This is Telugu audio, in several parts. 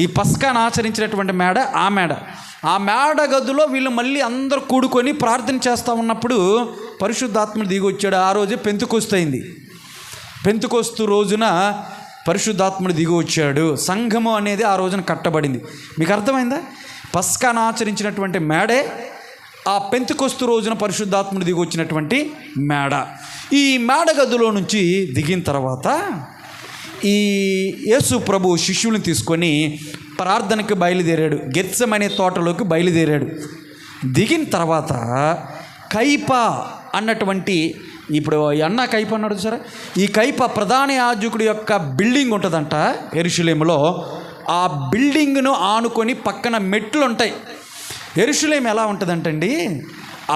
ఈ పస్కాను ఆచరించినటువంటి మేడ, ఆ మేడ గదిలో వీళ్ళు మళ్ళీ అందరూ కూడుకొని ప్రార్థన చేస్తూ ఉన్నప్పుడు పరిశుద్ధాత్ముడు దిగి వచ్చాడు. ఆ రోజే పెంతెకొస్తు అయింది. పెంతెకొస్తు రోజున పరిశుద్ధాత్ముడు దిగి వచ్చాడు. సంఘము అనేది ఆ రోజున కట్టబడింది. మీకు అర్థమైందా? పస్కాను ఆచరించినటువంటి మేడే ఆ పెంతెకొస్తు రోజున పరిశుద్ధాత్ముడు దిగి వచ్చినటువంటి మేడ. ఈ మేడ గదిలో నుంచి దిగిన తర్వాత ఈ యేసు ప్రభు శిష్యులను తీసుకొని ప్రార్థనకి బయలుదేరాడు. గెత్సెమనే తోటలోకి బయలుదేరాడు. దిగిన తర్వాత కైపా అన్నటువంటి, ఇప్పుడు అన్న కైప అన్నాడు సరే, ఈ కైప ప్రధాన యాజకుడి యొక్క బిల్డింగ్ ఉంటుందంట యెరూషలేములో. ఆ బిల్డింగ్ను ఆనుకొని పక్కన మెట్లు ఉంటాయి. యెరూషలేము ఎలా ఉంటుందంటండి,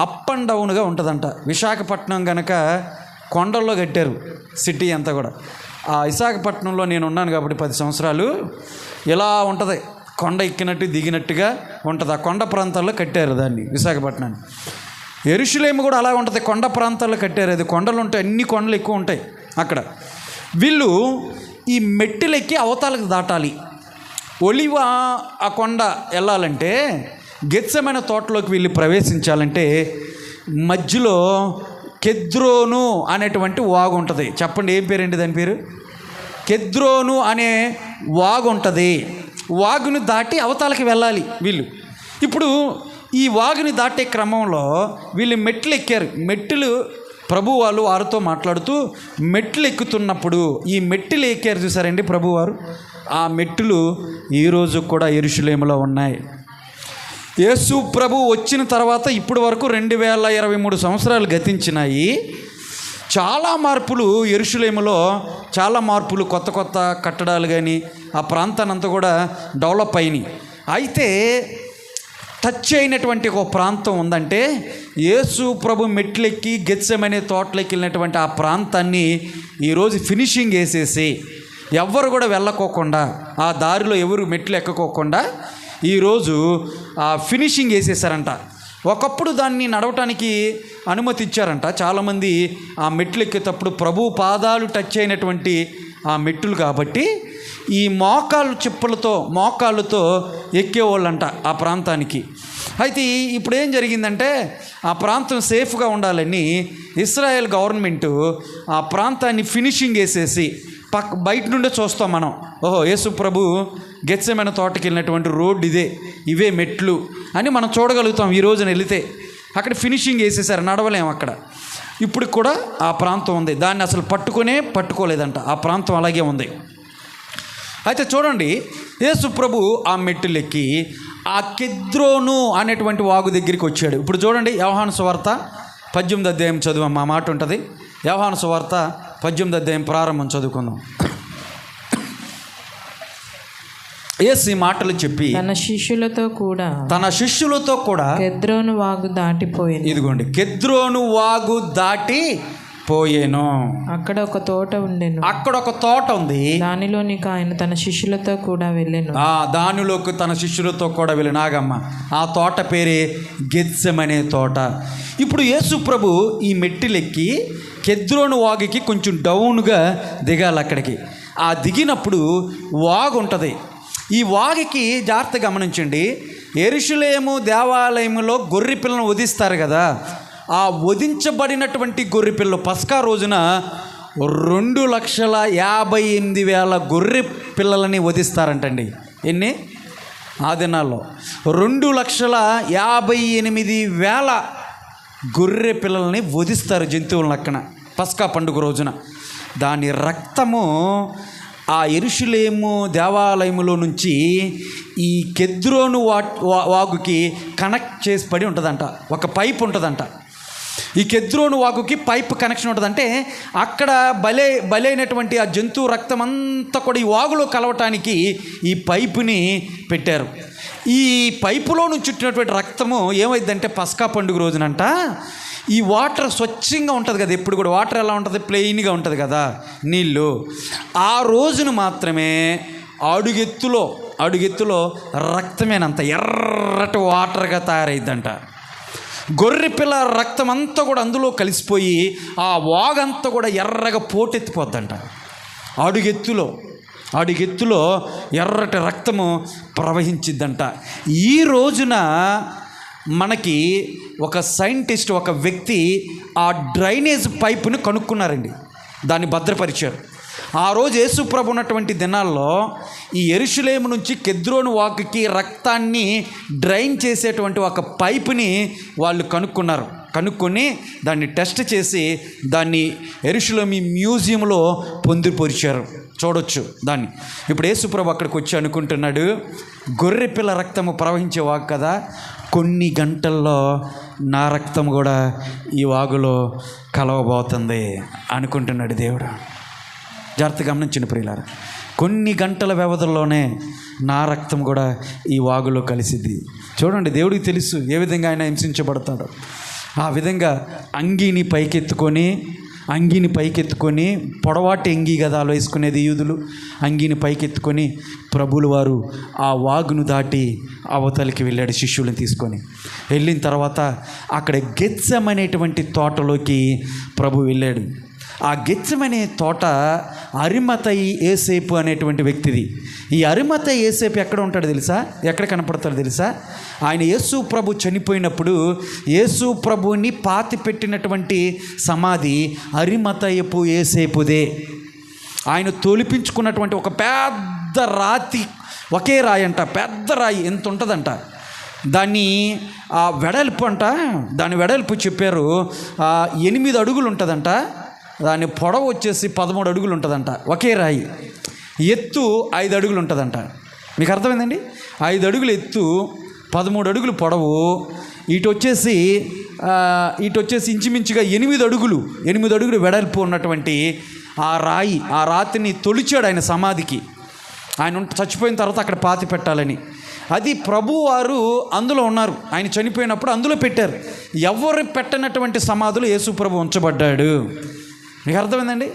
అప్ అండ్ డౌన్గా ఉంటుందంట. విశాఖపట్నం కనుక కొండల్లో కట్టారు సిటీ అంతా కూడా. ఆ విశాఖపట్నంలో నేను ఉన్నాను కాబట్టి 10 సంవత్సరాలు. ఇలా ఉంటుంది, కొండ ఎక్కినట్టు దిగినట్టుగా ఉంటుంది. ఆ కొండ ప్రాంతాల్లో కట్టారు దాన్ని, విశాఖపట్నాన్ని. యెరూషలేము కూడా అలా ఉంటుంది, కొండ ప్రాంతాల్లో కట్టారు. అది కొండలు ఉంటాయి, అన్ని కొండలు ఎక్కువ ఉంటాయి అక్కడ. వీళ్ళు ఈ మెట్టులెక్కి అవతాలకు దాటాలి. ఒలివ ఆ కొండ వెళ్ళాలంటే, గెత్సెమనే తోటలోకి వీళ్ళు ప్రవేశించాలంటే మధ్యలో కెద్రోను అనేటువంటి వాగు ఉంటుంది. చెప్పండి, ఏం పేరండి దాని పేరు? కెద్రోను అనే వాగు ఉంటుంది. వాగుని దాటి అవతాలకి వెళ్ళాలి వీళ్ళు. ఇప్పుడు ఈ వాగుని దాటే క్రమంలో వీళ్ళు మెట్లు ఎక్కారు. మెట్లు ప్రభువారు వారితో మాట్లాడుతూ మెట్లు ఎక్కుతున్నప్పుడు ఈ మెట్లు ఎక్కారు చూసారండి ప్రభువారు. ఆ మెట్లు ఈరోజు కూడా యెరూషలేములో ఉన్నాయి. యేసు ప్రభు వచ్చిన తర్వాత ఇప్పటి వరకు 2023 సంవత్సరాలు గతించినాయి. చాలా మార్పులు యెరూషలేములో, చాలా మార్పులు, కొత్త కొత్త కట్టడాలు కానీ ఆ ప్రాంతాన్ని అంతా కూడా డెవలప్ అయినాయి. అయితే టచ్ అయినటువంటి ఒక ప్రాంతం ఉందంటే, యేసు ప్రభు మెట్లెక్కి గెత్సెమనే తోటలోకి వెళ్ళినటువంటి ఆ ప్రాంతాన్ని ఈరోజు ఫినిషింగ్ వేసేసి ఎవ్వరు కూడా వెళ్ళకోకుండా, ఆ దారిలో ఎవరు మెట్లు ఎక్కకోకుండా ఈరోజు ఫినిషింగ్ వేసేసారంట. ఒకప్పుడు దాన్ని నడవటానికి అనుమతి ఇచ్చారంట. చాలామంది ఆ మెట్లు ఎక్కేటప్పుడు ప్రభు పాదాలు టచ్ అయినటువంటి ఆ మెట్లు కాబట్టి ఈ మోకాళ్ళతో ఎక్కేవాళ్ళంట ఆ ప్రాంతానికి. అయితే ఇప్పుడు ఏం జరిగిందంటే, ఆ ప్రాంతం సేఫ్గా ఉండాలని ఇస్రాయేల్ గవర్నమెంటు ఆ ప్రాంతాన్ని ఫినిషింగ్ వేసేసి బయట నుండే చూస్తాం మనం. ఓహో, యేసు ప్రభు గెత్సెమనే తోటకి వెళ్ళినటువంటి రోడ్డు ఇవే మెట్లు అని మనం చూడగలుగుతాం. ఈ రోజున వెళితే అక్కడ ఫినిషింగ్ వేసేసారు, నడవలేము అక్కడ. ఇప్పుడు కూడా ఆ ప్రాంతం ఉంది, దాన్ని అసలు పట్టుకోలేదంట. ఆ ప్రాంతం అలాగే ఉంది. అయితే చూడండి, యేసు ప్రభు ఆ మెట్టులెక్కి ఆ కెద్రోను అనేటువంటి వాగు దగ్గరికి వచ్చాడు. ఇప్పుడు చూడండి, యోహాను సువార్త 18వ అధ్యాయం చదువు. మా మాట ఉంటుంది. యోహాను సువార్త 18వ అధ్యాయం ప్రారంభం చదువుకుందాం. యేసు ఈ మాటలు చెప్పి తన శిష్యులతో కూడా కెద్రోను వాగు దాటిపోయాను. ఇదిగోండి, కెద్రోను వాగు దాటిపోయాను. అక్కడ ఒక తోట ఉండెను. అక్కడ ఒక తోట ఉంది. దానిలోనికి ఆయన తన శిష్యులతో కూడా వెళ్ళాను. దానిలోకి తన శిష్యులతో కూడా వెళ్ళాను. నాగమ్మ, ఆ తోట పేరే గెత్సెమనే తోట. ఇప్పుడు యేసు ప్రభు ఈ మెట్టిలెక్కి కెద్రోను వాగుకి కొంచెం డౌన్గా దిగాలి. అక్కడికి ఆ దిగినప్పుడు వాగు ఉంటుంది. ఈ వాగుకి జాగ్రత్త గమనించండి, యెరూషలేము దేవాలయంలో గొర్రె పిల్లను వధిస్తారు కదా, ఆ వధించబడినటువంటి గొర్రె పిల్లలు పస్కా రోజున 2,58,000 గొర్రె పిల్లలని వధిస్తారంటండి. ఎన్ని? ఆ దినాల్లో 2,58,000 గొర్రె పిల్లల్ని వధిస్తారు, జంతువులను అక్కన పస్కా పండుగ రోజున. దాని రక్తము ఆ యెరూషలేము దేవాలయములో నుంచి ఈ కెద్రోను వాగుకి కనెక్ట్ చేసి పడి ఉంటుందంట. ఒక పైప్ ఉంటుందంట. ఈ కెద్రోను వాగుకి పైప్ కనెక్షన్ ఉంటుందంటే అక్కడ బలైనటువంటి ఆ జంతువు రక్తం అంతా కూడా ఈ వాగులో కలవటానికి ఈ పైపుని పెట్టారు. ఈ పైపులో నుంచి చుట్టినటువంటి రక్తము ఏమైందంటే పస్కా పండుగ రోజునంట ఈ వాటర్ స్వచ్ఛంగా ఉంటుంది కదా. ఎప్పుడు కూడా వాటర్ ఎలా ఉంటుంది? ప్లెయిన్గా ఉంటుంది కదా నీళ్ళు. ఆ రోజున మాత్రమే అడుగెత్తులో రక్తమేనంత ఎర్రటి వాటర్గా తయారైద్దంట. గొర్రెపిల్ల రక్తం అంతా కూడా అందులో కలిసిపోయి ఆ వాగంతా కూడా ఎర్రగా పోటెత్తిపోద్దంట. అడుగెత్తులో అడుగెత్తులో ఎర్రటి రక్తము ప్రవహించిద్దంట. ఈ రోజున మనకి ఒక సైంటిస్ట్, ఒక వ్యక్తి ఆ డ్రైనేజ్ పైపుని కనుక్కున్నారండి, దాన్ని భద్రపరిచారు. ఆ రోజు యేసుప్రభు ఉన్నటువంటి దినాల్లో ఈ యెరూషలేము నుంచి కెద్రోను వాగుకి రక్తాన్ని డ్రైన్ చేసేటువంటి ఒక పైపుని వాళ్ళు కనుక్కొని దాన్ని టెస్ట్ చేసి దాన్ని యెరూషలేము మ్యూజియంలో పొందుపరిచారు. చూడొచ్చు దాన్ని. ఇప్పుడు యేసుప్రభు అక్కడికి వచ్చి అనుకుంటున్నాడు, గొర్రెపిల్ల రక్తము ప్రవహించే వాగు కదా, కొన్ని గంటల్లో నా రక్తం కూడా ఈ వాగులో కలవబోతుంది అనుకుంటున్నాడు దేవుడు. జాగ్రత్తగా గమనించిన ప్రియులారా, కొన్ని గంటల వ్యవధిలోనే నా రక్తం కూడా ఈ వాగులో కలిసిద్ది. చూడండి, దేవుడికి తెలుసు ఏ విధంగా ఆయన హింసించబడతాడో. ఆ విధంగా అంగీని పైకెత్తుకొని పొడవాటి అంగీ కదా అలా వేసుకునేది యూదులు. అంగీని పైకెత్తుకొని ప్రభువుల వారు ఆ వాగును దాటి అవతలికి వెళ్ళాడు శిష్యులను తీసుకొని. వెళ్ళిన తర్వాత అక్కడ గెత్సెమనేటువంటి తోటలోకి ప్రభు వెళ్ళాడు. ఆ గెత్సెమనే తోట అరిమతయి యోసేపు అనేటువంటి వ్యక్తిది. ఈ అరిమతయి యోసేపు ఎక్కడ ఉంటాడో తెలుసా? ఎక్కడ కనపడతాడో తెలుసా? ఆయన యేసు ప్రభు చనిపోయినప్పుడు యేసు ప్రభుని పాతి పెట్టినటువంటి సమాధి అరిమతయపు యోసేపుదే. ఆయన తొలిపించుకున్నటువంటి ఒక పెద్ద రాతి, ఒకే రాయి అంట, పెద్ద రాయి ఎంత ఉంటుందంట. దాని వెడల్పు చెప్పారు 8 అడుగులు ఉంటుందంట. దాని పొడవు వచ్చేసి 13 అడుగులు ఉంటుందంట. ఒకే రాయి. ఎత్తు 5 అడుగులు ఉంటుందంట. మీకు అర్థమైందండి? 5 అడుగులు ఎత్తు, 13 అడుగులు పొడవు. ఇటు వచ్చేసి ఇంచుమించుగా 8 అడుగులు వెడల్పు ఉన్నటువంటి ఆ రాతిని తొలిచాడు ఆయన సమాధికి. ఆయన చచ్చిపోయిన తర్వాత అక్కడ పాతి పెట్టాలని. అది ప్రభువారు అందులో ఉన్నారు. ఆయన చనిపోయినప్పుడు అందులో పెట్టారు. ఎవరు పెట్టనటువంటి సమాధులు యేసు ప్రభు ఉంచబడ్డాడు. మీకు అర్థమైందండి?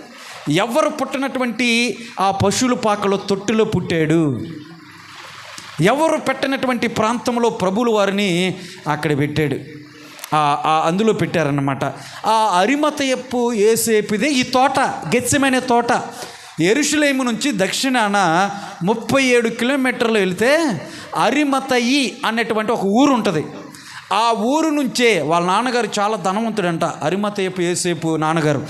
ఎవరు పుట్టినటువంటి ఆ పశువుల పాకలో తొట్టిలో పుట్టాడు. ఎవరు పెట్టినటువంటి ప్రాంతంలో ప్రభువుల వారిని అక్కడ పెట్టాడు, అందులో పెట్టారన్నమాట. ఆ అరిమతయపు యోసేపుదే ఈ తోట, గెత్సెమనే తోట. యెరూషలేము నుంచి దక్షిణాన 37 కిలోమీటర్లు వెళితే అరిమతయి అనేటువంటి ఒక ఊరు ఉంటుంది. ఆ ఊరు నుంచే వాళ్ళ నాన్నగారు చాలా ధనవంతుడంట, అరిమతయపు యోసేపు నాన్నగారు.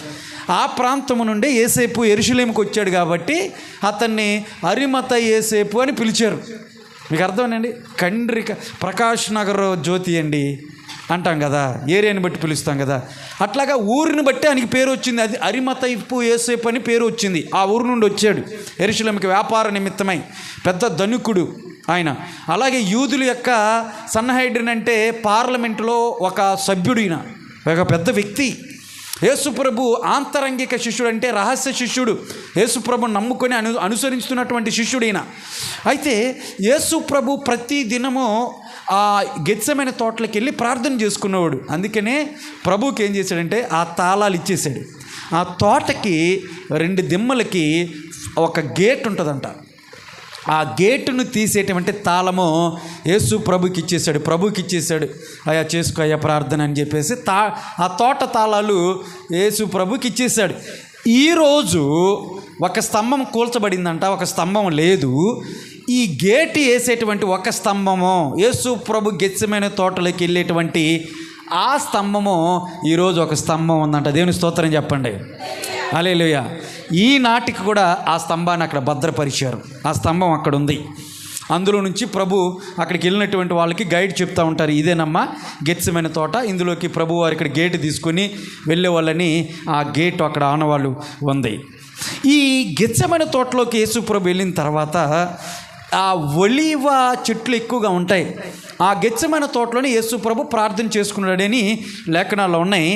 ఆ ప్రాంతము నుండి యోసేపు యెరూషలేముకి వచ్చాడు కాబట్టి అతన్ని అరిమతయి యోసేపు అని పిలిచారు. మీకు అర్థమేనండి? కండ్రిక ప్రకాష్ నగర్ జ్యోతి అండి అంటాం కదా, ఏరియాని బట్టి పిలుస్తాం కదా. అట్లాగా ఊరిని బట్టి ఆయనకి పేరు వచ్చింది. అది అరిమతయపు యోసేపు అని పేరు వచ్చింది. ఆ ఊరు నుండి వచ్చాడు యెరూషలేముకి వ్యాపార నిమిత్తమై. పెద్ద ధనికుడు ఆయన. అలాగే యూదుల యొక్క సన్హెడ్రిన్ అంటే పార్లమెంటులో ఒక సభ్యుడు, ఈయన ఒక పెద్ద వ్యక్తి. యేసుప్రభు ఆంతరంగిక శిష్యుడు అంటే రహస్య శిష్యుడు. యేసుప్రభు నమ్ముకొని అనుసరిస్తున్నటువంటి శిష్యుడు ఈయన. అయితే యేసుప్రభు ప్రతి దినము ఆ గెత్సెమనే తోటలోకి వెళ్ళి ప్రార్థన చేసుకునేవాడు. అందుకనే ప్రభువుకి ఏం చేశాడంటే ఆ తాళాలు ఇచ్చేసాడు. ఆ తోటకి 2 దిమ్మలకి ఒక గేట్ ఉంటుందంట. ఆ గేటును తీసేటువంటి తాళము యేసు ప్రభుకి ఇచ్చేసాడు. అయ్యా చేసుకో అయ్యా ప్రార్థన అని చెప్పేసి ఆ తోట తాళాలు యేసు ప్రభుకి ఇచ్చేసాడు. ఈరోజు ఒక స్తంభం కూల్చబడిందంట, ఒక స్తంభం లేదు. ఈ గేటు వేసేటువంటి ఒక స్తంభము, యేసు ప్రభు గెత్సెమనే తోటలోకి వెళ్ళేటువంటి ఆ స్తంభము, ఈరోజు ఒక స్తంభం ఉందంట. దేవుని స్తోత్రం చెప్పండి. హల్లెలూయా. ఈనాటికి కూడా ఆ స్తంభాన్ని అక్కడ భద్రపరిచారు. ఆ స్తంభం అక్కడ ఉంది. అందులో నుంచి ప్రభు అక్కడికి వెళ్ళినటువంటి వాళ్ళకి గైడ్ చెప్తూ ఉంటారు, ఇదేనమ్మా గెత్సెమనే తోట, ఇందులోకి ప్రభు వారు ఇక్కడ గేటు తీసుకొని వెళ్ళే వాళ్ళని ఆ గేటు అక్కడ ఆనవాళ్ళు ఉంది. ఈ గెత్సెమనే తోటలోకి యేసు ప్రభు వెళ్ళిన తర్వాత ఆ ఒలీవ చెట్లు ఎక్కువగా ఉంటాయి. ఆ గెత్సెమనే తోటలోని యేసు ప్రభు ప్రార్థన చేసుకున్నాడని లేఖనాల్లో ఉన్నాయి.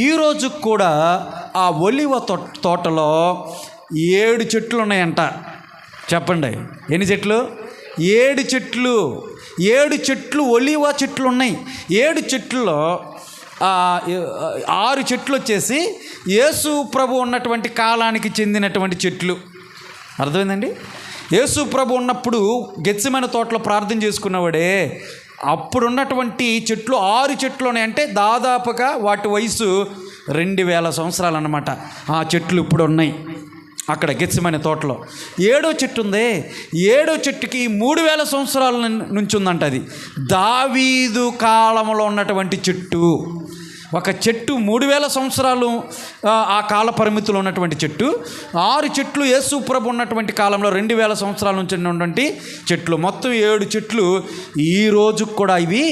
ఈరోజు కూడా ఆ ఒలీవ తోటలో 7 చెట్లు ఉన్నాయంట. చెప్పండి, ఎన్ని చెట్లు? 7 చెట్లు. 7 చెట్లు ఒలీవ చెట్లు ఉన్నాయి. 7 చెట్లలో 6 చెట్లు వచ్చేసి యేసు ప్రభు ఉన్నటువంటి కాలానికి చెందినటువంటి చెట్లు. అర్థమైందండి? యేసు ప్రభు ఉన్నప్పుడు గెత్సెమనే తోటలో ప్రార్థన చేసుకున్నవాడే. అప్పుడు ఉన్నటువంటి చెట్లు 6 చెట్లు ఉన్నాయి. అంటే దాదాపుగా వాటి వయసు 2000 సంవత్సరాలు అన్నమాట. ఆ చెట్లు ఇప్పుడు ఉన్నాయి. అక్కడ గెత్సెమనే తోటలో 7వ చెట్టు ఉందే, 7వ చెట్టుకి 3000 సంవత్సరాల నుంచి ఉందంట. అది దావీదు కాలంలో ఉన్నటువంటి చెట్టు. ఒక చెట్టు 3000 సంవత్సరాలు ఆ కాల పరిమితిలో ఉన్నటువంటి చెట్టు. 6 చెట్లు యేసు ప్రభు ఉన్నటువంటి కాలంలో 2000 సంవత్సరాల నుంచి ఉన్నటువంటి చెట్లు. మొత్తం 7 చెట్లు ఈ రోజు కూడా ఇవి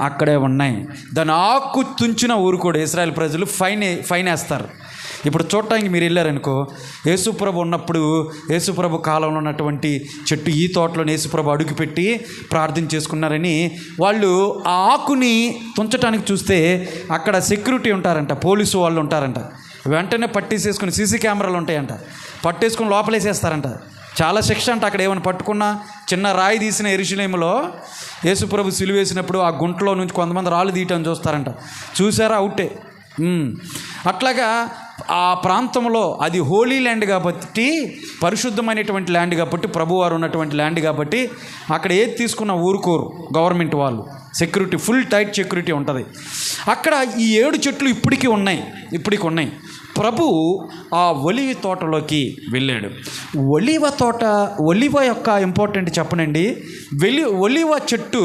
అక్కడే ఉన్నాయి. దాని ఆకు తుంచిన ఊరు కూడా ఇశ్రాయేల్ ప్రజలు ఫైన్ వేస్తారు. ఇప్పుడు చూడటానికి మీరు వెళ్ళారనుకో, యేసుప్రభు ఉన్నప్పుడు యేసుప్రభు కాలంలో ఉన్నటువంటి చెట్టు ఈ తోటలో యేసుప్రభు అడుగుపెట్టి ప్రార్థన చేసుకున్నారని వాళ్ళు ఆ ఆకుని తుంచడానికి చూస్తే అక్కడ సెక్యూరిటీ ఉంటారంట, పోలీసు వాళ్ళు ఉంటారంట. వెంటనే పట్టేసేసుకుని సీసీ కెమెరాలు ఉంటాయంట, పట్టేసుకుని లోపలేసేస్తారంట. చాలా శిక్ష అంట. అక్కడ ఏమైనా పట్టుకున్నా చిన్న రాయి తీసిన యెరూషలేములో యేసుప్రభు సిలువేసినప్పుడు ఆ గుంటలో నుంచి కొంతమంది రాళ్ళు తీయటం చూస్తారంట. చూసారా? అవుటే. అట్లాగా ఆ ప్రాంతంలో అది హోలీ ల్యాండ్ కాబట్టి, పరిశుద్ధమైనటువంటి ల్యాండ్ కాబట్టి, ప్రభువారు ఉన్నటువంటి ల్యాండ్ కాబట్టి అక్కడ ఏది తీసుకున్న ఊరుకోరు గవర్నమెంట్ వాళ్ళు. సెక్యూరిటీ, ఫుల్ టైట్ సెక్యూరిటీ ఉంటుంది అక్కడ. ఈ 7 చెట్లు ఇప్పటికీ ఉన్నాయి. ప్రభు ఆ ఒలివ తోటలోకి వెళ్ళాడు. ఒలివ యొక్క ఇంపార్టెంట్ చెప్పనండి. ఒలివ చెట్టు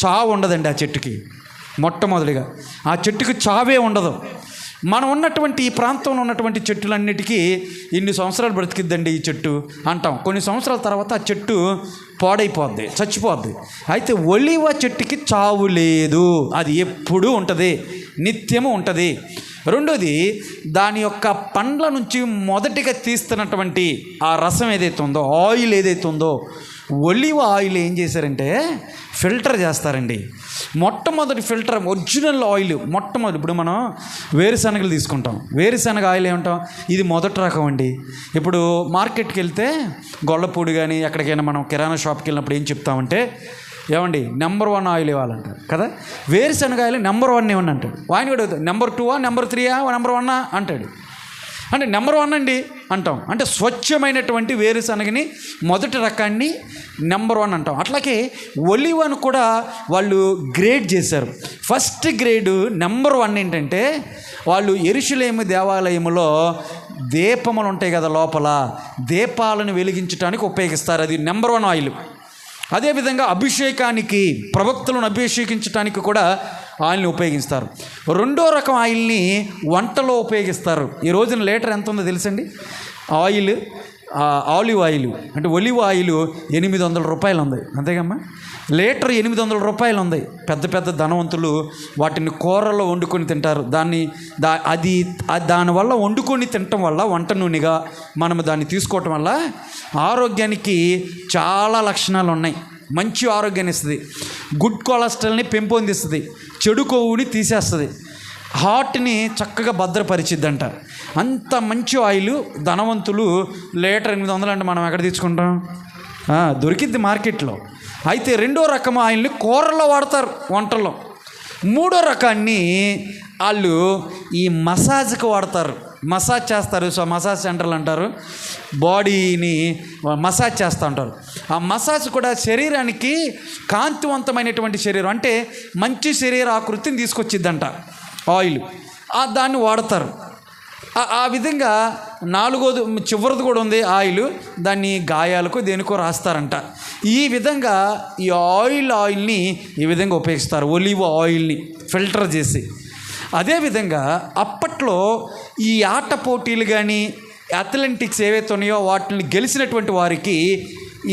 చావు ఉండదండి. ఆ చెట్టుకి మొట్టమొదటిగా ఆ చెట్టుకి చావే ఉండదు. మనం ఉన్నటువంటి ఈ ప్రాంతంలో ఉన్నటువంటి చెట్టులన్నిటికీ ఇన్ని సంవత్సరాలు బ్రతికిద్దండి ఈ చెట్టు అంటాం. కొన్ని సంవత్సరాల తర్వాత ఆ చెట్టు పాడైపోద్ది, చచ్చిపోద్ది. అయితే ఒలివ చెట్టుకి చావు లేదు. అది ఎప్పుడూ ఉంటుంది, నిత్యము ఉంటుంది. రెండోది, దాని యొక్క పండ్ల నుంచి మొదటిగా తీస్తున్నటువంటి ఆ రసం ఏదైతే ఉందో, ఆయిల్ ఏదైతే ఉందో, ఒలివ ఆయిల్ ఏం చేశారంటే ఫిల్టర్ చేస్తారండి. మొట్టమొదటి ఫిల్టర్ ఒరిజినల్ ఆయిల్. మొట్టమొదటి ఇప్పుడు మనం వేరుశనగలు తీసుకుంటాం. వేరుశనగ ఆయిల్ ఏమంటాం? ఇది మొదటి రకం అండి. ఇప్పుడు మార్కెట్కి వెళ్తే గొల్లపూడి కానీ ఎక్కడికైనా మనం కిరాణా షాప్కి వెళ్ళినప్పుడు ఏం చెప్తామంటే, ఏమండి నెంబర్ 1 ఆయిల్ ఇవ్వాలంటారు కదా. వేరుశనగ ఆయిల్ నెంబర్ 1 ఇవ్వండి అంటాడు. ఆయన కూడా నెంబర్ 2 నెంబర్ 3 నెంబర్ 1 అంటాడు. అంటే నెంబర్ 1 అండి అంటాం. అంటే స్వచ్ఛమైనటువంటి వేరుశనగని మొదటి రకాన్ని నెంబర్ 1 అంటాం. అట్లాగే ఒలివను కూడా వాళ్ళు గ్రేడ్ చేశారు. ఫస్ట్ గ్రేడు నెంబర్ 1 ఏంటంటే, వాళ్ళు యెరూషలేము దేవాలయములో దీపములు ఉంటాయి కదా, లోపల దీపాలను వెలిగించడానికి ఉపయోగిస్తారు. అది నెంబర్ 1 ఆయిల్. అదేవిధంగా అభిషేకానికి, ప్రవక్తలను అభిషేకించడానికి కూడా ఆయిల్ని ఉపయోగిస్తారు. 2వ రకం ఆయిల్ని వంటలో ఉపయోగిస్తారు. ఈ రోజున లీటర్ ఎంత ఉందో తెలుసండి? ఆలివ్ ఆయిల్ అంటే ఒలివ్ ఆయిల్ 800 రూపాయలు ఉంది. అంతేగమ్మా, లీటర్ 800 రూపాయలు ఉంది. పెద్ద ధనవంతులు వాటిని కూరల్లో వండుకొని తింటారు. దానివల్ల వండుకొని తినటం వల్ల, వంట నూనెగా మనము దాన్ని తీసుకోవటం వల్ల ఆరోగ్యానికి చాలా లక్షణాలు ఉన్నాయి. మంచి ఆరోగ్యాన్ని ఇస్తుంది, గుడ్ కొలెస్ట్రాల్ని పెంపొందిస్తుంది, చెడు కొవ్వుని తీసేస్తుంది, హార్ట్ని చక్కగా భద్రపరిచిద్దంట. అంత మంచి ఆయిల్ ధనవంతులు లీటర్ 800 అంటే మనం ఎక్కడ తెచ్చుకుంటాం? దొరికిద్ది మార్కెట్లో. అయితే 2వ రకం ఆయిల్ని కూరల్లో వాడతారు, వంటల్లో. 3వ రకాన్ని వాళ్ళు ఈ మసాజ్కి వాడతారు. మసాజ్ చేస్తారు. సో మసాజ్ సెంటర్లు అంటారు, బాడీని మసాజ్ చేస్తూ ఉంటారు. ఆ మసాజ్ కూడా శరీరానికి కాంతివంతమైనటువంటి శరీరం, అంటే మంచి శరీర ఆకృతిని తీసుకొచ్చిద్దంట ఆయిల్. దాన్ని వాడతారు. ఆ విధంగా 4వ చివరిది కూడా ఉంది ఆయిల్. దాన్ని గాయాలకు దేనికో రాస్తారంట. ఈ విధంగా ఈ ఆయిల్ని ఈ విధంగా ఉపయోగిస్తారు, ఒలివ్ ఆయిల్ని ఫిల్టర్ చేసి. అదేవిధంగా అప్పట్లో ఈ ఆట పోటీలు కానీ అథ్లెటిక్స్ ఏవైతే ఉన్నాయో వాటిని గెలిచినటువంటి వారికి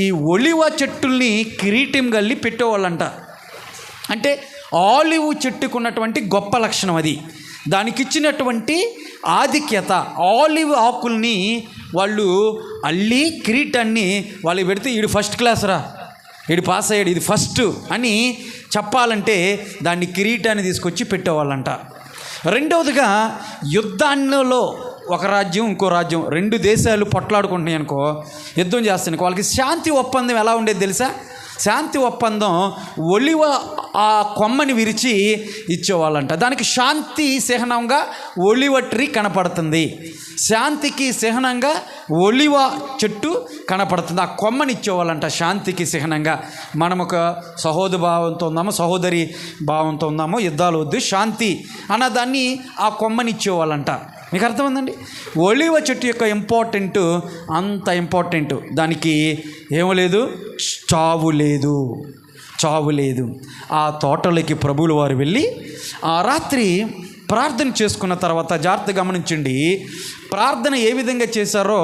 ఈ ఒలివ చెట్టుల్ని కిరీటం గల్లి పెట్టేవాళ్ళంట. అంటే ఆలివ్ చెట్టుకు ఉన్నటువంటి గొప్ప లక్షణం అది. దానికి ఇచ్చినటువంటి ఆధిక్యత. ఆలివ్ ఆకుల్ని వాళ్ళు అల్లి కిరీటాన్ని వాళ్ళు పెడితే, ఈడు ఫస్ట్ క్లాస్ రా, ఈడు పాస్ అయ్యాడు, ఇది ఫస్ట్ అని చెప్పాలంటే దాన్ని కిరీటాన్ని తీసుకొచ్చి పెట్టేవాళ్ళంట. రెండవదిగా, యుద్ధాల్లో ఒక రాజ్యం ఇంకో రాజ్యం, 2 దేశాలు పొట్లాడుకుంటున్నాయి అనుకో, యుద్ధం చేస్తాను, వాళ్ళకి శాంతి ఒప్పందం ఎలా ఉండేది తెలుసా? శాంతి ఒప్పందం ఒలివ ఆ కొమ్మని విరిచి ఇచ్చేవాళ్ళంట. దానికి శాంతి చిహ్నంగా ఒలివ ట్రీ కనపడుతుంది. శాంతికి చిహ్నంగా ఒలివ చెట్టు కనపడుతుంది. ఆ కొమ్మని ఇచ్చేవాళ్ళంట శాంతికి చిహ్నంగా. మనం ఒక సహోదర భావంతో ఉందామో, సహోదరి భావంతో ఉందామో, యుద్ధాలు వద్దు, శాంతి అన్నదాన్ని ఆ కొమ్మని ఇచ్చేవాళ్ళంట. మీకు అర్థమైందండి? ఒలివ చెట్టు యొక్క ఇంపార్టెంట్ అంత ఇంపార్టెంట్. దానికి ఏమో లేదు, చావు లేదు. ఆ తోటలోకి ప్రభువుల వారు వెళ్ళి ఆ రాత్రి ప్రార్థన చేసుకున్న తర్వాత, జాగ్రత్తగా గమనించండి, ప్రార్థన ఏ విధంగా చేశారో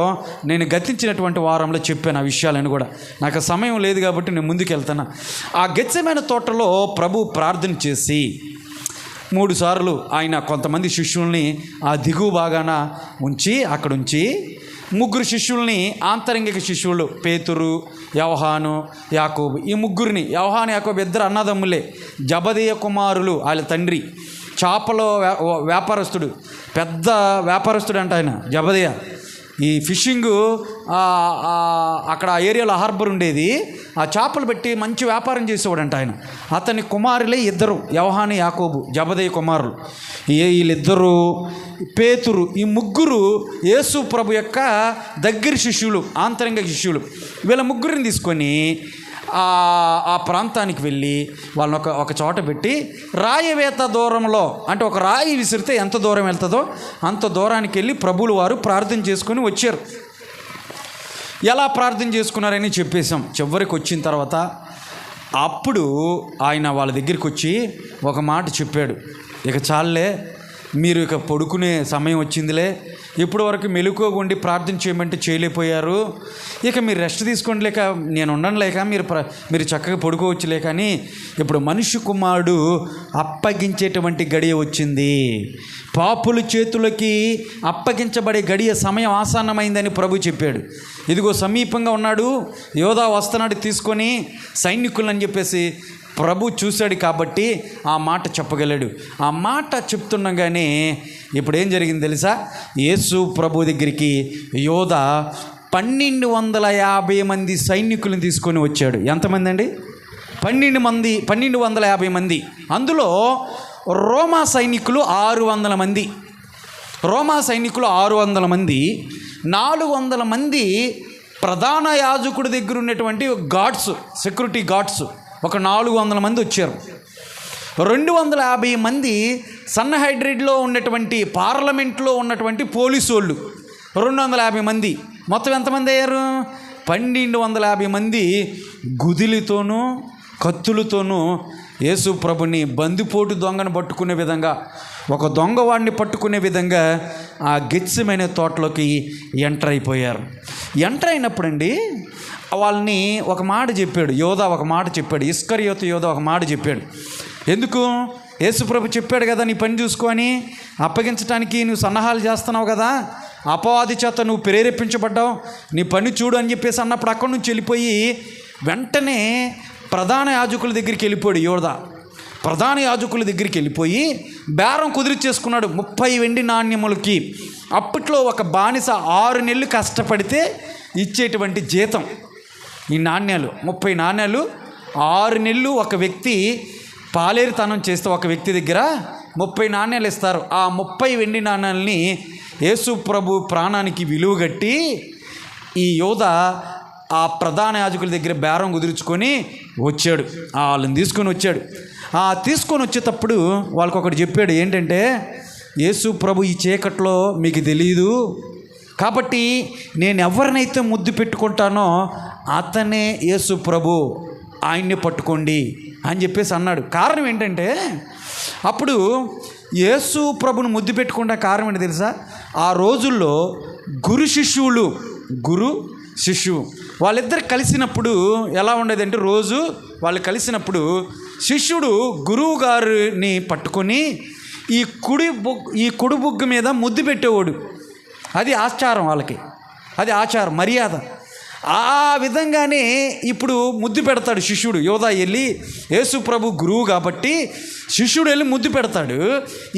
నేను గతించినటువంటి వారంలో చెప్పాను ఆ విషయాలను కూడా. నాకు సమయం లేదు కాబట్టి నేను ముందుకు వెళ్తాను. ఆ గెత్సెమనే తోటలో ప్రభు ప్రార్థన చేసి 3 సార్లు ఆయన కొంతమంది శిష్యుల్ని ఆ దిగువ భాగాన ఉంచి, అక్కడ ఉంచి 3 శిష్యుల్ని, ఆంతరంగిక శిష్యులు పేతురు, యోహాను, యాకోబు, ఈ 3 యోహాను, యాకోబు 2 అన్నదమ్ములే, జబదయి కుమారులు, వాళ్ళ తండ్రి చేపల వ్యాపారస్తుడు, పెద్ద వ్యాపారస్తుడు అంట ఆయన జబదయ్య. ఈ ఫిషింగు అక్కడ ఆ ఏరియాలో హార్బర్ ఉండేది, ఆ చేపలు పెట్టి మంచి వ్యాపారం చేసేవాడంట ఆయన. అతని కుమారులే 2, యోహాను, యాకోబు, జబదయి కుమారులు. వీళ్ళిద్దరూ, పేతురు, ఈ 3 యేసు ప్రభు యొక్క దగ్గర శిష్యులు, ఆంతరంగ శిష్యులు. వీళ్ళ 3 తీసుకొని ఆ ప్రాంతానికి వెళ్ళి వాళ్ళని ఒక చోట పెట్టి, రాయవేత దూరంలో, అంటే ఒక రాయి విసిరితే ఎంత దూరం వెళ్తుందో అంత దూరానికి వెళ్ళి ప్రభువులు వారు ప్రార్థన చేసుకొని వచ్చారు. ఎలా ప్రార్థన చేసుకున్నారని చెప్పేశాం. చివరికి వచ్చిన తర్వాత అప్పుడు ఆయన వాళ్ళ దగ్గరికి వచ్చి ఒక మాట చెప్పాడు. ఇక చాలే, మీరు ఇక పడుకునే సమయం వచ్చిందిలే, ఇప్పటి వరకు మెలకువగా ఉండి ప్రార్థన చేయమంటే చేయలేకపోయారు, ఇక మీరు రెస్ట్ తీసుకోండి లేక, నేను ఉండను లేక, మీరు చక్కగా పడుకోవచ్చులే, కానీ ఇప్పుడు మనుష్య కుమారుడు అప్పగించేటువంటి గడియ వచ్చింది, పాపుల చేతులకి అప్పగించబడే గడియ సమయం ఆసన్నమైందని ప్రభు చెప్పాడు. ఇదిగో సమీపంగా ఉన్నాడు, యోధా వస్తున్నాడు తీసుకొని సైనికులని చెప్పేసి ప్రభు చూశాడు కాబట్టి ఆ మాట చెప్పగలడు. ఆ మాట చెప్తుండగానే ఇప్పుడు ఏం జరిగింది తెలుసా? యేసు ప్రభు దగ్గరికి యోధా 1250 మంది సైనికులను తీసుకొని వచ్చాడు. ఎంతమంది అండి? 1250 మంది. అందులో రోమా సైనికులు 600 మంది. 600 మంది, 400 మంది ప్రధాన యాజకుడి దగ్గర ఉన్నటువంటి గార్డ్స్, సెక్యూరిటీ గార్డ్స్ ఒక 400 మంది వచ్చారు. 250 మంది సన్హెడ్రిడ్లో ఉన్నటువంటి, పార్లమెంట్లో ఉన్నటువంటి పోలీసు వాళ్ళు 250 మంది. మొత్తం ఎంతమంది అయ్యారు? 1250 మంది గుదిలితోనూ కత్తులతోనూ యేసు ప్రభుని బందిపోటు దొంగను పట్టుకునే విధంగా, ఒక దొంగవాడిని పట్టుకునే విధంగా ఆ గెత్సెమనే తోటలోకి ఎంటర్ అయిపోయారు. ఎంటర్ అయినప్పుడండి వాళ్ళని ఒక మాట చెప్పాడు యోధా, ఒక మాట చెప్పాడు. ఇస్కరియోతు యోధా ఒక మాట చెప్పాడు. ఎందుకు? యేసుప్రభు చెప్పాడు కదా, నీ పని చూసుకొని అప్పగించడానికి నువ్వు సన్నాహాలు చేస్తున్నావు కదా, అపవాది చేత నువ్వు ప్రేరేపించబడ్డావు, నీ పని చూడు అని చెప్పేసి అన్నప్పుడు అక్కడి నుంచి వెళ్ళిపోయి వెంటనే ప్రధాన యాజకుల దగ్గరికి వెళ్ళిపోయాడు యోధా. ప్రధాన యాజకుల దగ్గరికి వెళ్ళిపోయి బేరం కుదిరిచేసుకున్నాడు 30 వెండి నాణ్యములకి. అప్పట్లో ఒక బానిస 6 నెలలు కష్టపడితే ఇచ్చేటువంటి జీతం ఈ నాణ్యాలు, 30 నాణ్యాలు. 6 నెలలు ఒక వ్యక్తి పాలేరుతనం చేస్తే ఒక వ్యక్తి దగ్గర 30 నాణ్యాలు ఇస్తారు. ఆ 30 వెండి నాణ్యాలని యేసు ప్రభు ప్రాణానికి విలువగట్టి ఈ యోధా ఆ ప్రధాన యాజకుల దగ్గర బేరం కుదుర్చుకొని వచ్చాడు. వాళ్ళని తీసుకొని వచ్చాడు. తీసుకొని వచ్చేటప్పుడు వాళ్ళకి ఒకటి చెప్పాడు. ఏంటంటే, యేసు ప్రభు ఈ చీకట్లో మీకు తెలియదు కాబట్టి నేను ఎవరినైతే ముద్దు పెట్టుకుంటానో అతనే యేసు ప్రభు, ఆయన్ని పట్టుకోండి అని చెప్పేసి అన్నాడు. కారణం ఏంటంటే, అప్పుడు యేసు ప్రభుని ముద్దు పెట్టుకున్న కారణం ఏంటి తెలుసా? ఆ రోజుల్లో గురు శిష్యువు వాళ్ళిద్దరు కలిసినప్పుడు ఎలా ఉండేదంటే, రోజు వాళ్ళు కలిసినప్పుడు శిష్యుడు గురువు గారిని పట్టుకొని ఈ కుడి బుగ్గ మీద ముద్దు పెట్టేవాడు. అది ఆచారం, వాళ్ళకి అది ఆచారం, మర్యాద. ఆ విధంగానే ఇప్పుడు ముద్దు పెడతాడు శిష్యుడు. యోధా వెళ్ళి, యేసు ప్రభు గురువు కాబట్టి శిష్యుడు వెళ్ళి ముద్దు పెడతాడు.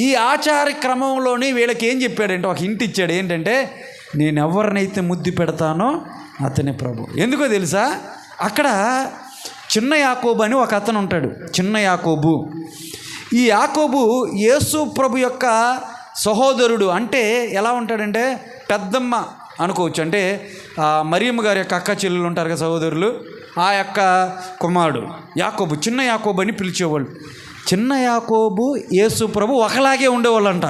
ఈ ఆచార క్రమంలోనే వీళ్ళకి ఏం చెప్పాడంటే, ఒక హింట్ ఇచ్చాడు. ఏంటంటే, నేను ఎవరినైతే ముద్దు పెడతానో అతనే ప్రభు. ఎందుకో తెలుసా? అక్కడ చిన్న యాకోబు అని ఒక అతను ఉంటాడు. చిన్న యాకోబు. ఈ యాకోబు యేసు ప్రభు యొక్క సహోదరుడు. అంటే ఎలా ఉంటాడంటే, పెద్దమ్మ అనుకోవచ్చు. అంటే మరియమ్మ గారి యొక్క అక్క చెల్లెలు ఉంటారు కదా, సహోదరులు, ఆ యొక్క కుమారుడు యాకోబు. చిన్న యాకోబు అని పిలిచేవాళ్ళు. చిన్న యాకోబు యేసు ప్రభు ఒకలాగే ఉండేవాళ్ళు అంట.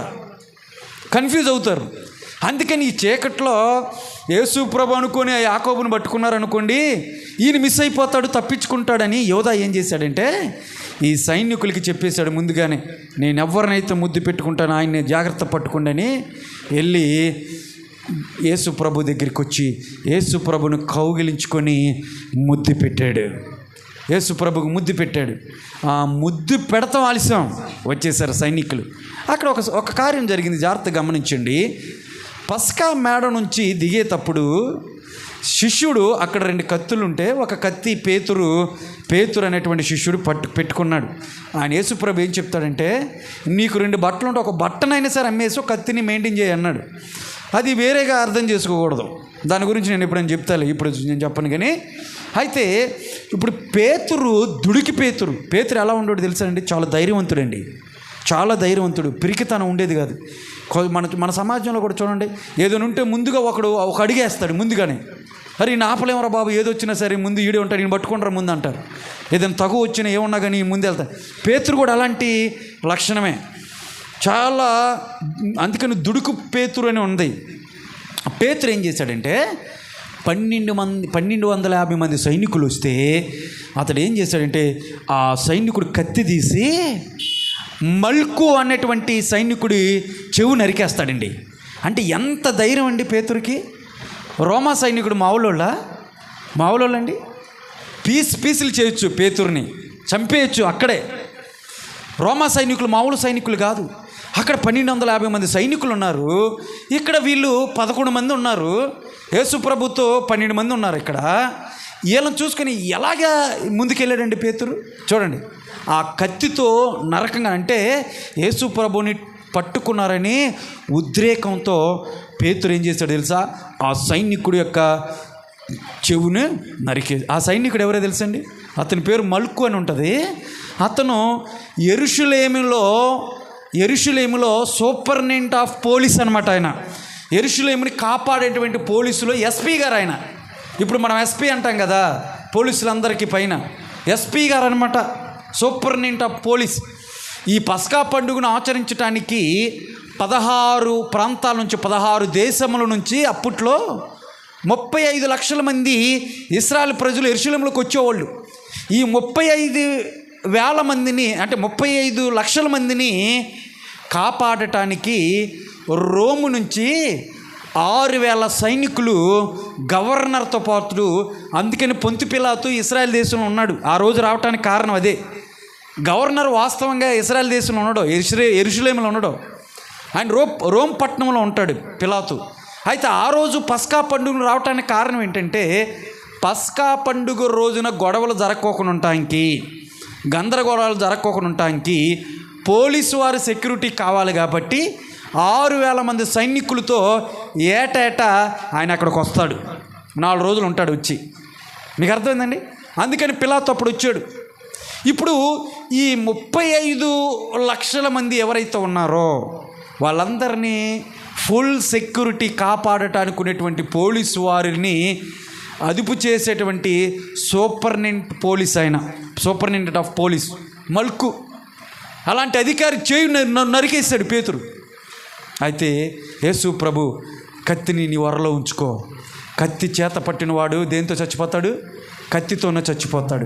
కన్ఫ్యూజ్ అవుతారు. అందుకని ఈ చీకట్లో యేసు ప్రభు అనుకొని ఆ యాకోబుని పట్టుకున్నారనుకోండి, ఈయన మిస్ అయిపోతాడు, తప్పించుకుంటాడని యోధా ఏం చేశాడంటే ఈ సైనికులకి చెప్పేశాడు ముందుగానే, నేను ఎవరినైతే ముద్దు పెట్టుకుంటానో ఆయన్ని జాగ్రత్త పట్టుకోండి అని వెళ్ళి యేసు ప్రభు దగ్గరికి వచ్చి యేసు ప్రభును కౌగిలించుకొని ముద్దు పెట్టాడు. యేసు ప్రభుకు ముద్దు పెట్టాడు. ఆ ముద్దు పెడతాం ఆలస్యం, వచ్చేసారు సైనికులు. అక్కడ ఒక కార్యం జరిగింది, జాగ్రత్తగా గమనించండి. పస్కా మేడ నుంచి దిగేటప్పుడు శిష్యుడు అక్కడ 2 కత్తులు ఉంటే ఒక కత్తి పేతురు అనేటువంటి శిష్యుడు పెట్టుకున్నాడు. ఆయన యేసుప్రభు ఏం చెప్తాడంటే, నీకు 2 బట్టలు ఉంటే ఒక బట్టనైనా సరే అమ్మేసి ఒక కత్తిని మెయింటైన్ చేయి అన్నాడు. అది వేరేగా అర్థం చేసుకోకూడదు. దాని గురించి నేను ఎప్పుడైనా చెప్తాను, ఇప్పుడు నేను చెప్పను. కానీ అయితే ఇప్పుడు దుడికి పేతురు ఎలా ఉండేవాడు తెలుసానండి? చాలా ధైర్యవంతుడండి, చాలా ధైర్యవంతుడు. పిరికితనం ఉండేది కాదు. మన సమాజంలో కూడా చూడండి, ఏదైనా ఉంటే ముందుగా ఒక అడిగేస్తాడు ముందుగానే. అరే ఈయన ఆపలేమరా బాబు, ఏదొచ్చినా సరే ముందు ఈడే ఉంటాడు, ఈయన పట్టుకుంటారా ముందు అంటారు. ఏదైనా తగు వచ్చినా ఏమన్నా కానీ ముందు వెళ్తాడు. పేతురు కూడా అలాంటి లక్షణమే చాలా. అందుకని దుడుకు పేతురు అని ఉంది. పేతురు ఏం చేశాడంటే 1250 మంది సైనికులు వస్తే అతడు ఏం చేశాడంటే ఆ సైనికుడు కత్తి తీసి మల్కు అనేటువంటి సైనికుడి చెవు నరికేస్తాడండి. అంటే ఎంత ధైర్యం అండి పేతురికి. రోమా సైనికుడు మావులోళ్ళండి, పీసులు చేయొచ్చు, పేతుర్ని చంపేయచ్చు అక్కడే. రోమా సైనికులు మామూలు సైనికులు కాదు. అక్కడ 1250 మంది సైనికులు ఉన్నారు, ఇక్కడ వీళ్ళు 11 మంది ఉన్నారు. యేసు ప్రభుతో 12 మంది ఉన్నారు. ఇక్కడ వీళ్ళని చూసుకొని ఎలాగా ముందుకెళ్ళాడండి పేతురు. చూడండి, ఆ కత్తితో నరకంగా, అంటే యేసు ప్రభుని పట్టుకున్నారని ఉద్రేకంతో పేతురు ఏం చేశాడు తెలుసా? ఆ సైనికుడి యొక్క చెవును ఆ సైనికుడు ఎవరో తెలుసండి? అతని పేరు మల్కు అని ఉంటుంది. అతను యెరూషలేములో సూపరింటెండెంట్ ఆఫ్ పోలీస్ అనమాట. ఆయన యెరూషలేముని కాపాడేటువంటి పోలీసులో ఎస్పీ గారు ఆయన. ఇప్పుడు మనం ఎస్పీ అంటాం కదా పోలీసులందరికీ పైన, ఎస్పీ గారు అనమాట, సూపరింటెండెంట్ ఆఫ్ పోలీస్. ఈ పస్కా పండుగను ఆచరించడానికి 16 ప్రాంతాల నుంచి 16 దేశముల నుంచి అప్పట్లో 35 లక్షల మంది ఇశ్రాయేలు ప్రజలు యెరూషలేములోకి వచ్చేవాళ్ళు. ఈ 35,000 మందిని, అంటే 35 లక్షల మందిని కాపాడటానికి రోము నుంచి 6,000 సైనికులు గవర్నర్తో పాటు. అందుకని పొంతు పిలాతు ఇశ్రాయేల్ దేశంలో ఉన్నాడు. ఆ రోజు రావడానికి కారణం అదే. గవర్నర్ వాస్తవంగా ఇశ్రాయేల్ దేశంలో ఉన్నాడు, యెరూషలేములో ఉన్నాడు. ఆయన రోమ్ పట్టణంలో ఉంటాడు పిలాతు. అయితే ఆ రోజు పస్కా పండుగను రావడానికి కారణం ఏంటంటే, పస్కా పండుగ రోజున గొడవలు జరగకోకుండా ఉండటానికి, గందరగోళాలు జరగకోకుండా ఉండటానికి పోలీసు వారి సెక్యూరిటీ కావాలి. కాబట్టి 6,000 మంది సైనికులతో ఏటా ఆయన అక్కడికి వస్తాడు. 4 రోజులు ఉంటాడు వచ్చి. మీకు అర్థమైందండి? అందుకని పిలాతు అప్పుడు వచ్చాడు. ఇప్పుడు ఈ 35 లక్షల మంది ఎవరైతే ఉన్నారో వాళ్ళందరినీ ఫుల్ సెక్యూరిటీ కాపాడటానికి ఉన్నటువంటి పోలీసు వారిని అదుపు చేసేటువంటి సూపరింటెండెంట్ ఆఫ్ పోలీస్ మల్కు, అలాంటి అధికారి చేయి నరికేశాడు పేతురు. అయితే యేసు ప్రభు, కత్తిని నీ వరలో ఉంచుకో. కత్తి చేత పట్టినవాడు దేంతో చచ్చిపోతాడు? కత్తితోనే చచ్చిపోతాడు.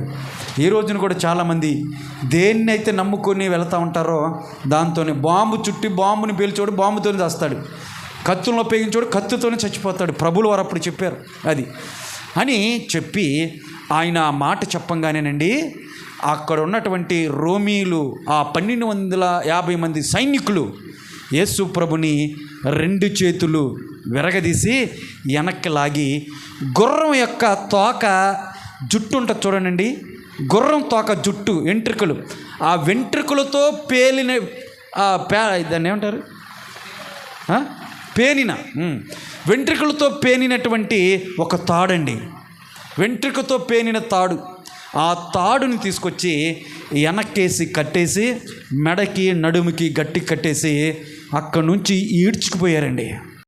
ఈ రోజున కూడా చాలామంది దేన్ని అయితే నమ్ముకొని వెళుతూ ఉంటారో దాంతోనే, బాంబు చుట్టి బాంబుని పేల్చోడు బాంబుతోనే చేస్తాడు, కత్తులను ఉపయోగించోడు కత్తితోనే చచ్చిపోతాడు. ప్రభులు వారు అప్పుడు చెప్పారు అది అని చెప్పి ఆయన ఆ మాట చెప్పంగానేనండి అక్కడ ఉన్నటువంటి రోమీలు, ఆ 1250 మంది సైనికులు యేసు ప్రభుని 2 చేతులు విరగదీసి వెనక్కి లాగి, గుర్రం యొక్క తోక జుట్టు ఉంటుంది చూడండి, గుర్రం తోక జుట్టు వెంట్రుకలు, ఆ వెంట్రుకలతో పేలిన దాన్ని ఏమంటారు, వెంట్రుకలతో పేనినటువంటి ఒక తాడండి, వెంట్రుకతో పేనిన తాడు. ఆ తాడుని తీసుకొచ్చి వెనక్కేసి కట్టేసి మెడకి నడుముకి గట్టి కట్టేసి అక్కడి నుంచి ఈడ్చుకుపోయారండి.